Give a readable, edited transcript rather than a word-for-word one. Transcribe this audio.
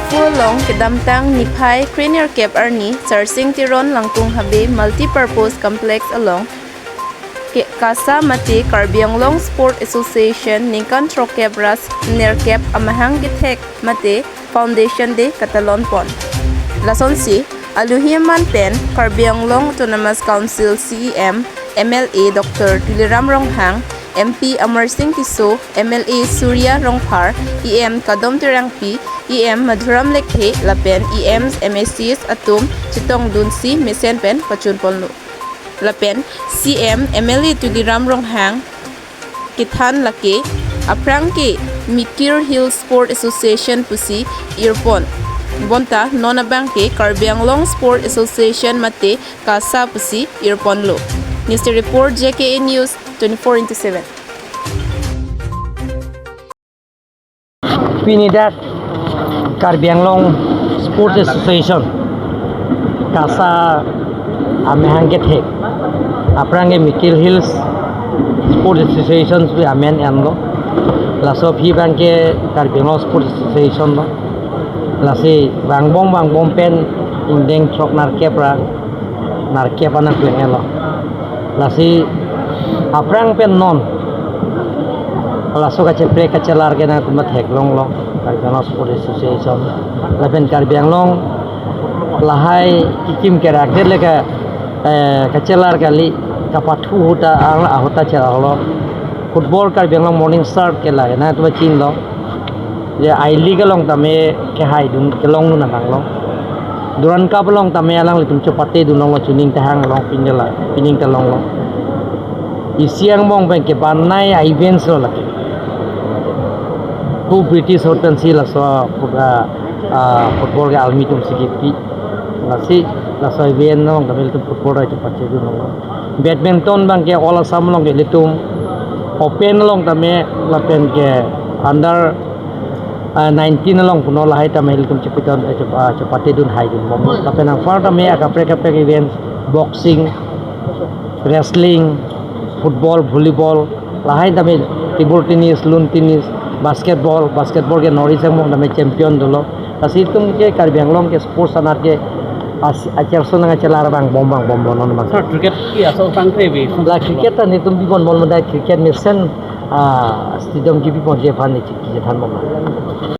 Diphu long kedamtang niphai cranial cap arni Sarsing Teron Langkung Habe multi-purpose complex along KASA mati Karbianglong Sport Association ningkan trokep ras nerkep amahang githek mati foundation de katalon pon lason si aluhiman pen Karbianglong Autonomous Council CEM MLA Dr. Tiliram Ronghang MP Amar Singh Tiso, MLA Surya Rongphar, EM Kadom Tirangpi, EM Madhuram Lekhe, Lapen, EMs MSCs Atum, Chitong Dunsi, Mesen Pen, Pachunpolno. Lapen, CM MLA Tuliram Ronghang, Kithan Lake, Aprangke, Mikir Hill Sport Association Pusi, Irpon. Bonta, Nonabangke, Karbianglong Sport Association Mate, KASA Pusi, Irponlo. News to report JKA News 24/7. Pinidad Karbianglong Sports Association KASA amehangket hek aprange Mikil Hills Sports Association bi amen anlo laso phi bangke Karbianglong Sports Association no lasi bangbong pen indeng trok narkepra narkepana klengelo lasi aprang pen non laso kache pre kache large na kumat heklong lo Karbianglong Sport Association lapen Karbianglong lahai kikim kerak delega kache lar kali kapathu huta ala ahota chela lo football Karbianglong morning star kela na tuma chin lo je ai liga long tame ke hai dun ke long nu na dang lo duran kap long tame alang litum chopate dun long lo chuning tahang long pinela pining ta long lo isiang mong bang ke banai events lo laki ku British hotel si la so football ke almi tum sikiti lasi la so event no ngamil tum football ra chopate dun long badminton bang ke all assam long ke litum open long tame la pen ke under 19 long puno la hai tame litum chipiton chopate dun hai dun mom la pen ang far tame akapre events boxing wrestling football volleyball lahai tame table tennis lawn tennis basketball ke nori sang tame champion dolo kasi tum ke Karbianglong ke sports anar ke acer sonang acelar bang bom non mas cricket ki asal bang trebi la cricket ni tum bi bon mol cricket mesen stadium ki bi bon je fan ni ki je than mom